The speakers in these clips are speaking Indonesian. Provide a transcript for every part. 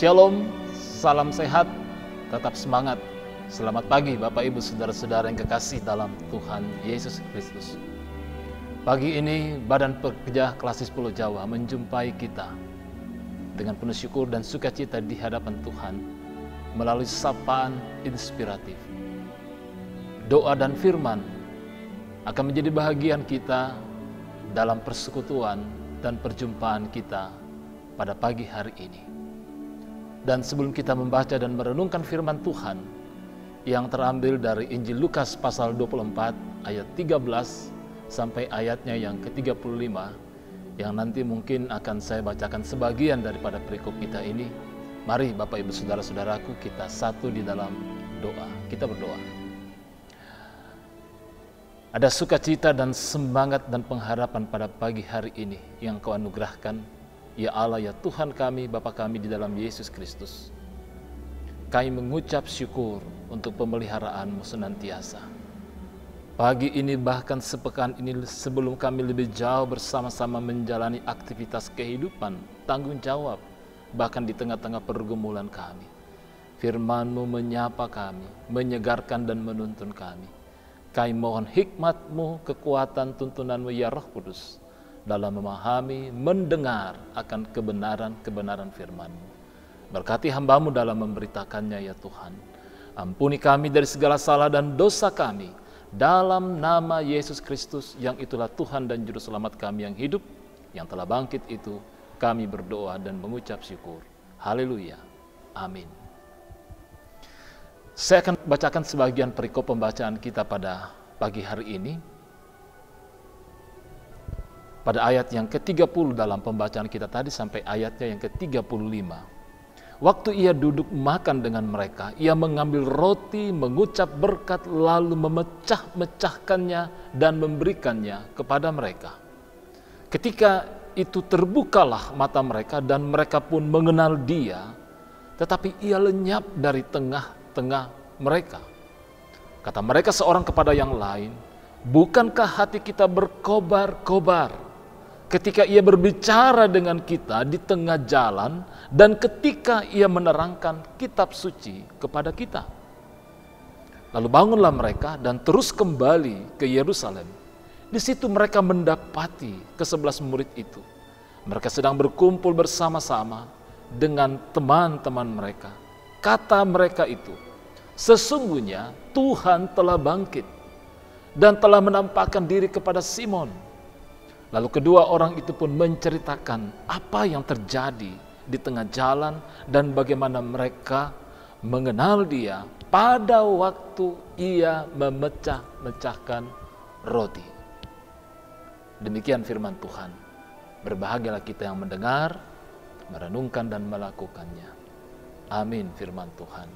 Shalom, salam sehat, tetap semangat. Selamat pagi Bapak Ibu Saudara-saudara yang kekasih dalam Tuhan Yesus Kristus. Pagi ini Badan Pekerja Klasis Pulau Jawa menjumpai kita dengan penuh syukur dan sukacita di hadapan Tuhan melalui sapaan inspiratif. Doa dan firman akan menjadi bahagian kita dalam persekutuan dan perjumpaan kita pada pagi hari ini. Dan sebelum kita membaca dan merenungkan firman Tuhan yang terambil dari Injil Lukas pasal 24 ayat 13 sampai ayatnya yang ke-35 yang nanti mungkin akan saya bacakan sebagian daripada perikop kita ini. Mari Bapak Ibu Saudara-saudaraku, kita satu di dalam doa. Kita berdoa. Ada sukacita dan semangat dan pengharapan pada pagi hari ini yang Kau anugerahkan, ya Allah, ya Tuhan kami, Bapa kami di dalam Yesus Kristus. Kami mengucap syukur untuk pemeliharaan-Mu senantiasa. Pagi ini bahkan sepekan ini sebelum kami lebih jauh bersama-sama menjalani aktivitas kehidupan, tanggung jawab, bahkan di tengah-tengah pergumulan kami. Firman-Mu menyapa kami, menyegarkan dan menuntun kami. Kami mohon hikmat-Mu, kekuatan tuntunan-Mu ya Roh Kudus, dalam memahami, mendengar akan kebenaran-kebenaran firman-Mu. Berkati hamba-Mu dalam memberitakannya ya Tuhan. Ampuni kami dari segala salah dan dosa kami. Dalam nama Yesus Kristus yang itulah Tuhan dan Juru Selamat kami yang hidup, yang telah bangkit itu, kami berdoa dan mengucap syukur. Haleluya. Amin. Saya akan bacakan sebagian perikop pembacaan kita pada pagi hari ini. Pada ayat yang ke-30 dalam pembacaan kita tadi sampai ayatnya yang ke-35. Waktu ia duduk makan dengan mereka, ia mengambil roti, mengucap berkat, lalu memecah-mecahkannya dan memberikannya kepada mereka. Ketika itu terbukalah mata mereka dan mereka pun mengenal dia, tetapi ia lenyap dari tengah-tengah mereka. Kata mereka seorang kepada yang lain, "Bukankah hati kita berkobar-kobar ketika ia berbicara dengan kita di tengah jalan dan ketika ia menerangkan kitab suci kepada kita?" Lalu bangunlah mereka dan terus kembali ke Yerusalem. Di situ mereka mendapati ke-11 murid itu. Mereka sedang berkumpul bersama-sama dengan teman-teman mereka. Kata mereka itu, "Sesungguhnya Tuhan telah bangkit dan telah menampakkan diri kepada Simon." Lalu kedua orang itu pun menceritakan apa yang terjadi di tengah jalan dan bagaimana mereka mengenal dia pada waktu ia memecah-mecahkan roti. Demikian firman Tuhan. Berbahagialah kita yang mendengar, merenungkan dan melakukannya. Amin firman Tuhan.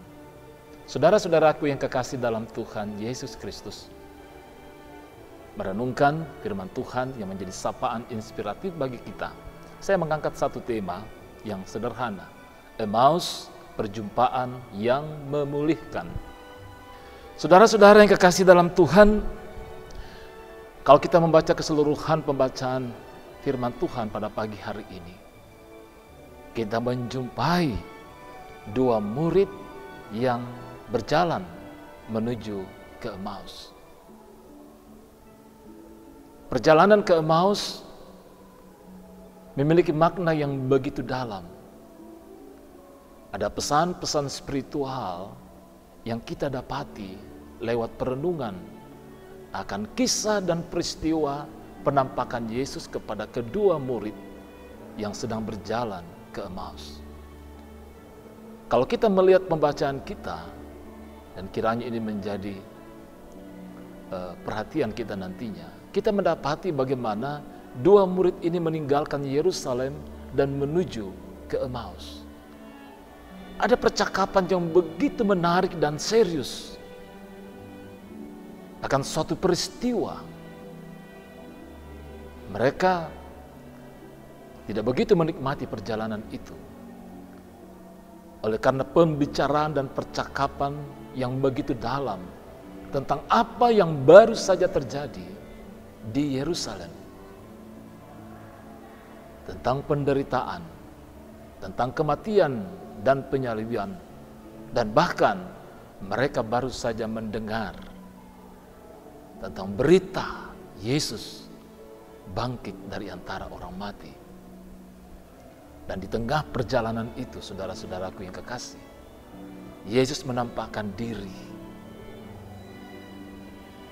Saudara-saudaraku yang kekasih dalam Tuhan Yesus Kristus, merenungkan firman Tuhan yang menjadi sapaan inspiratif bagi kita. Saya mengangkat satu tema yang sederhana. Emmaus, perjumpaan yang memulihkan. Saudara-saudara yang kekasih dalam Tuhan, kalau kita membaca keseluruhan pembacaan firman Tuhan pada pagi hari ini, kita menjumpai dua murid yang berjalan menuju ke Emmaus. Perjalanan ke Emmaus memiliki makna yang begitu dalam. Ada pesan-pesan spiritual yang kita dapati lewat perenungan akan kisah dan peristiwa penampakan Yesus kepada kedua murid yang sedang berjalan ke Emmaus. Kalau kita melihat pembacaan kita, dan kiranya ini menjadi perhatian kita nantinya, kita mendapati bagaimana dua murid ini meninggalkan Yerusalem dan menuju ke Emmaus. Ada percakapan yang begitu menarik dan serius akan suatu peristiwa. Mereka tidak begitu menikmati perjalanan itu. Oleh karena pembicaraan dan percakapan yang begitu dalam tentang apa yang baru saja terjadi di Yerusalem, tentang penderitaan, tentang kematian dan penyaliban. Dan bahkan mereka baru saja mendengar tentang berita Yesus bangkit dari antara orang mati. Dan di tengah perjalanan itu, saudara-saudaraku yang kekasih, Yesus menampakkan diri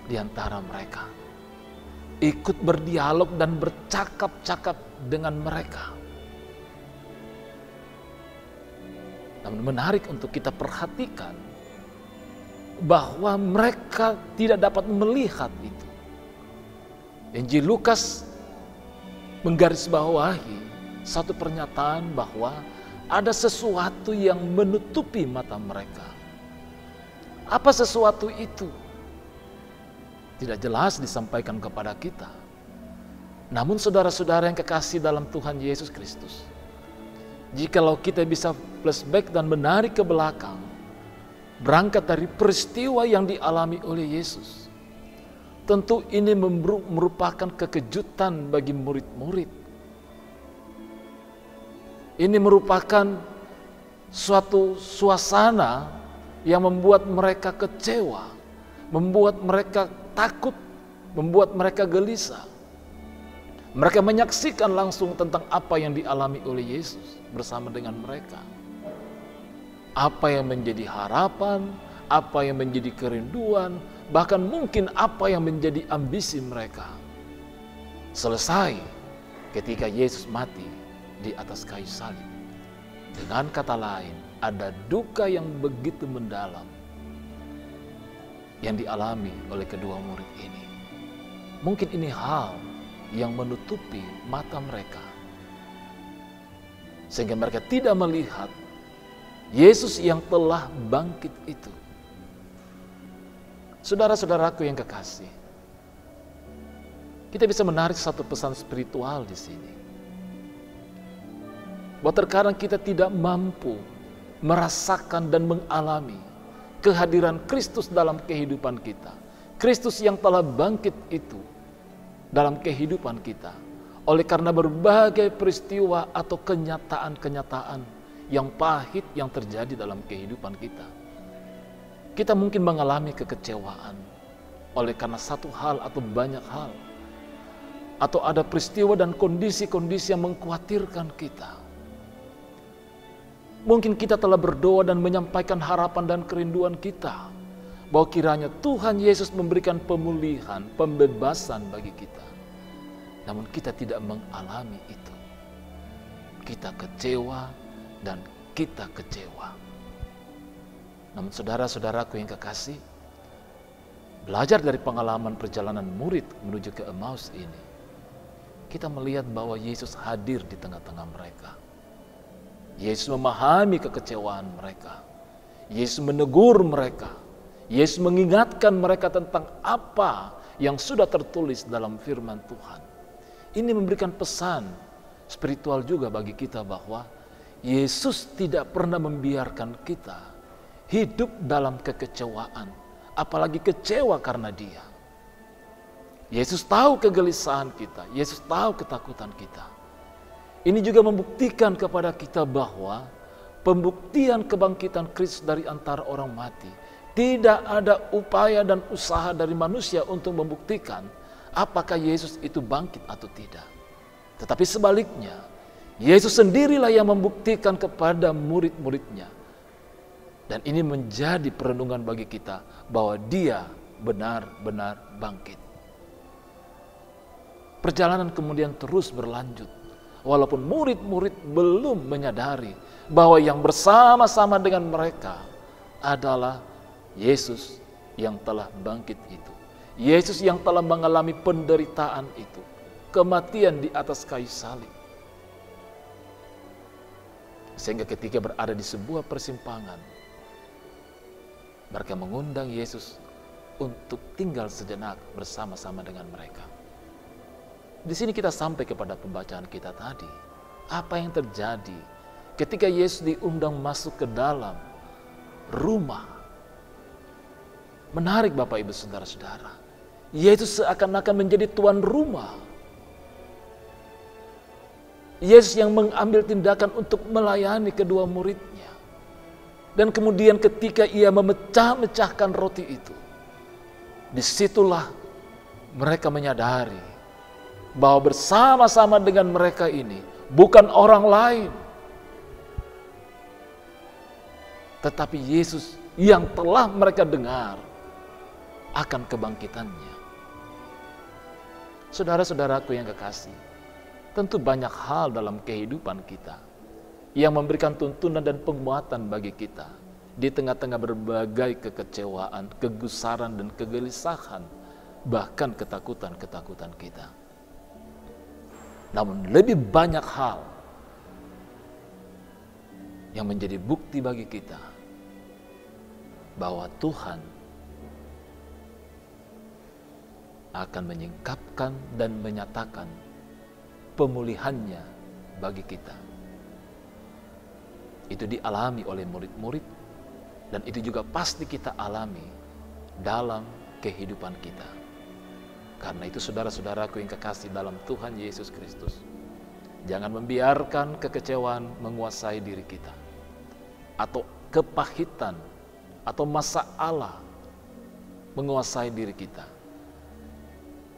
di antara mereka, ikut berdialog dan bercakap-cakap dengan mereka. Namun menarik untuk kita perhatikan bahwa mereka tidak dapat melihat itu. Injil Lukas menggarisbawahi satu pernyataan bahwa ada sesuatu yang menutupi mata mereka. Apa sesuatu itu? Tidak jelas disampaikan kepada kita. Namun saudara-saudara yang kekasih dalam Tuhan Yesus Kristus, jikalau kita bisa flashback dan menarik ke belakang, berangkat dari peristiwa yang dialami oleh Yesus, tentu ini merupakan kekejutan bagi murid-murid. Ini merupakan suatu suasana yang membuat mereka kecewa, membuat mereka takut, membuat mereka gelisah. Mereka menyaksikan langsung tentang apa yang dialami oleh Yesus bersama dengan mereka. Apa yang menjadi harapan, apa yang menjadi kerinduan, bahkan mungkin apa yang menjadi ambisi mereka. Selesai ketika Yesus mati di atas kayu salib. Dengan kata lain, ada duka yang begitu mendalam yang dialami oleh kedua murid ini. Mungkin ini hal yang menutupi mata mereka, sehingga mereka tidak melihat Yesus yang telah bangkit itu. Saudara-saudaraku yang kekasih, kita bisa menarik satu pesan spiritual di sini. Bahwa terkadang kita tidak mampu merasakan dan mengalami kehadiran Kristus dalam kehidupan kita. Kristus yang telah bangkit itu dalam kehidupan kita. Oleh karena berbagai peristiwa atau kenyataan-kenyataan yang pahit yang terjadi dalam kehidupan kita. Kita mungkin mengalami kekecewaan oleh karena satu hal atau banyak hal. Atau ada peristiwa dan kondisi-kondisi yang mengkhawatirkan kita. Mungkin kita telah berdoa dan menyampaikan harapan dan kerinduan kita, bahwa kiranya Tuhan Yesus memberikan pemulihan, pembebasan bagi kita. Namun kita tidak mengalami itu. Kita kecewa dan kita kecewa. Namun saudara-saudaraku yang kekasih, belajar dari pengalaman perjalanan murid menuju ke Emmaus ini, kita melihat bahwa Yesus hadir di tengah-tengah mereka. Yesus memahami kekecewaan mereka. Yesus menegur mereka. Yesus mengingatkan mereka tentang apa yang sudah tertulis dalam firman Tuhan. Ini memberikan pesan spiritual juga bagi kita bahwa Yesus tidak pernah membiarkan kita hidup dalam kekecewaan, apalagi kecewa karena Dia. Yesus tahu kegelisahan kita, Yesus tahu ketakutan kita. Ini juga membuktikan kepada kita bahwa pembuktian kebangkitan Kristus dari antara orang mati, tidak ada upaya dan usaha dari manusia untuk membuktikan apakah Yesus itu bangkit atau tidak. Tetapi sebaliknya, Yesus sendirilah yang membuktikan kepada murid-muridnya. Dan ini menjadi perenungan bagi kita bahwa Dia benar-benar bangkit. Perjalanan kemudian terus berlanjut. Walaupun murid-murid belum menyadari bahwa yang bersama-sama dengan mereka adalah Yesus yang telah bangkit itu. Yesus yang telah mengalami penderitaan itu. Kematian di atas kayu salib. Sehingga ketika berada di sebuah persimpangan, mereka mengundang Yesus untuk tinggal sejenak bersama-sama dengan mereka. Di sini kita sampai kepada pembacaan kita tadi. Apa yang terjadi ketika Yesus diundang masuk ke dalam rumah? Menarik Bapak Ibu Saudara-saudara. Yesus seakan-akan menjadi tuan rumah. Yesus yang mengambil tindakan untuk melayani kedua muridnya. Dan kemudian ketika ia memecah-mecahkan roti itu, disitulah mereka menyadari bahwa bersama-sama dengan mereka ini bukan orang lain, tetapi Yesus yang telah mereka dengar akan kebangkitannya. Saudara-saudaraku yang kekasih, tentu banyak hal dalam kehidupan kita yang memberikan tuntunan dan penguatan bagi kita di tengah-tengah berbagai kekecewaan, kegusaran, dan kegelisahan, bahkan ketakutan-ketakutan kita. Namun lebih banyak hal yang menjadi bukti bagi kita bahwa Tuhan akan menyingkapkan dan menyatakan pemulihannya bagi kita. Itu dialami oleh murid-murid, dan itu juga pasti kita alami dalam kehidupan kita. Karena itu saudara-saudaraku yang kekasih dalam Tuhan Yesus Kristus, jangan membiarkan kekecewaan menguasai diri kita, atau kepahitan, atau masalah menguasai diri kita.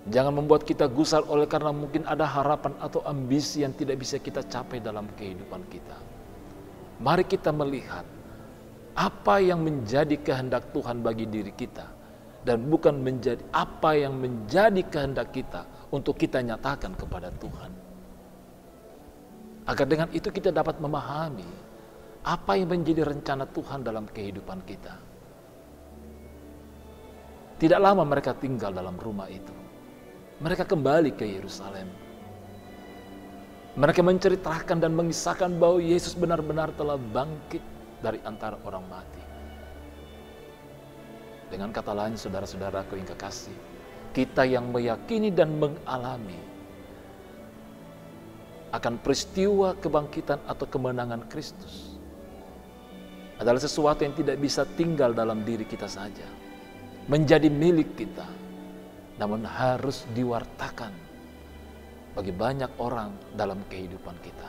Jangan membuat kita gusar oleh karena mungkin ada harapan atau ambisi yang tidak bisa kita capai dalam kehidupan kita. Mari kita melihat apa yang menjadi kehendak Tuhan bagi diri kita, dan bukan menjadi apa yang menjadi kehendak kita untuk kita nyatakan kepada Tuhan. Agar dengan itu kita dapat memahami apa yang menjadi rencana Tuhan dalam kehidupan kita. Tidak lama mereka tinggal dalam rumah itu. Mereka kembali ke Yerusalem. Mereka menceritakan dan mengisahkan bahwa Yesus benar-benar telah bangkit dari antara orang mati. Dengan kata lain, saudara-saudaraku yang kekasih, kita yang meyakini dan mengalami akan peristiwa kebangkitan atau kemenangan Kristus adalah sesuatu yang tidak bisa tinggal dalam diri kita saja, menjadi milik kita, namun harus diwartakan bagi banyak orang dalam kehidupan kita.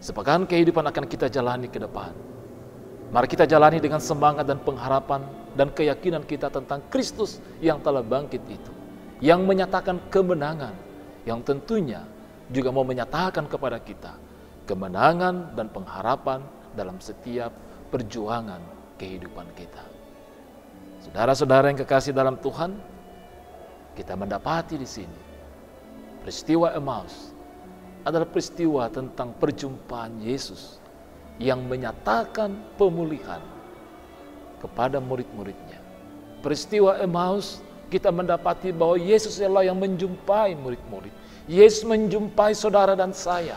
Sepekan kehidupan akan kita jalani ke depan. Mari kita jalani dengan semangat dan pengharapan dan keyakinan kita tentang Kristus yang telah bangkit itu, yang menyatakan kemenangan, yang tentunya juga mau menyatakan kepada kita kemenangan dan pengharapan dalam setiap perjuangan kehidupan kita. Saudara-saudara yang kekasih dalam Tuhan, kita mendapati di sini peristiwa Emmaus adalah peristiwa tentang perjumpaan Yesus yang menyatakan pemulihan kepada murid-muridnya. Peristiwa Emmaus kita mendapati bahwa Yesus adalah yang menjumpai murid-murid. Yesus menjumpai saudara dan saya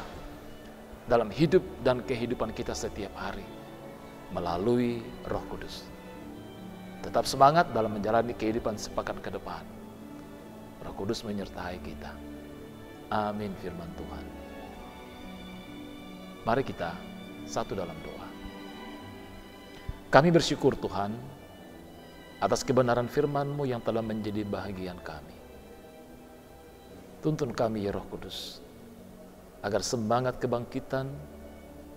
dalam hidup dan kehidupan kita setiap hari melalui Roh Kudus. Tetap semangat dalam menjalani kehidupan sepekan ke depan. Roh Kudus menyertai kita. Amin firman Tuhan. Mari kita satu dalam doa. Kami bersyukur Tuhan atas kebenaran firman-Mu yang telah menjadi bahagian kami. Tuntun kami ya Roh Kudus, agar semangat kebangkitan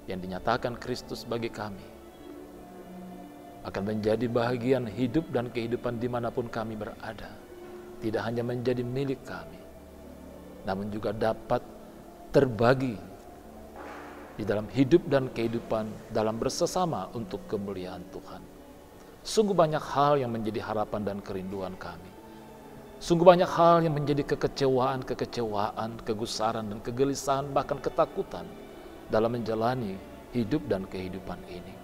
yang dinyatakan Kristus bagi kami akan menjadi bahagian hidup dan kehidupan dimanapun kami berada. Tidak hanya menjadi milik kami, namun juga dapat terbagi di dalam hidup dan kehidupan dalam bersesama untuk kemuliaan Tuhan. Sungguh banyak hal yang menjadi harapan dan kerinduan kami. Sungguh banyak hal yang menjadi kekecewaan, kegusaran dan kegelisahan, bahkan ketakutan dalam menjalani hidup dan kehidupan ini.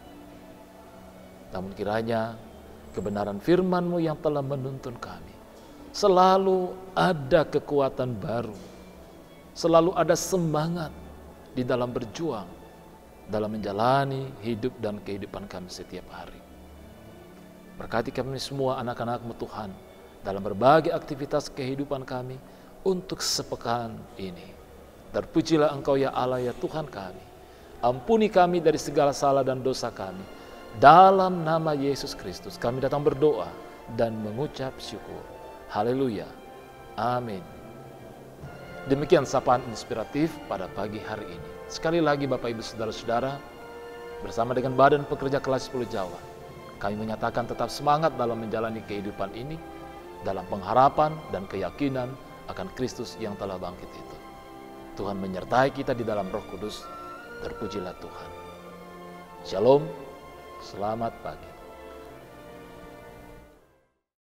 Namun kiranya kebenaran firman-Mu yang telah menuntun kami, selalu ada kekuatan baru, selalu ada semangat di dalam berjuang, dalam menjalani hidup dan kehidupan kami setiap hari. Berkati kami semua anak-anak-Mu Tuhan, dalam berbagai aktivitas kehidupan kami untuk sepekan ini. Terpujilah Engkau ya Allah ya Tuhan kami. Ampuni kami dari segala salah dan dosa kami. Dalam nama Yesus Kristus kami datang berdoa dan mengucap syukur. Haleluya. Amin. Demikian sapaan inspiratif pada pagi hari ini. Sekali lagi Bapak Ibu Saudara-saudara, bersama dengan Badan Pekerja Kelas 10 Jawa, kami menyatakan tetap semangat dalam menjalani kehidupan ini, dalam pengharapan dan keyakinan akan Kristus yang telah bangkit itu. Tuhan menyertai kita di dalam Roh Kudus. Terpujilah Tuhan. Shalom, selamat pagi.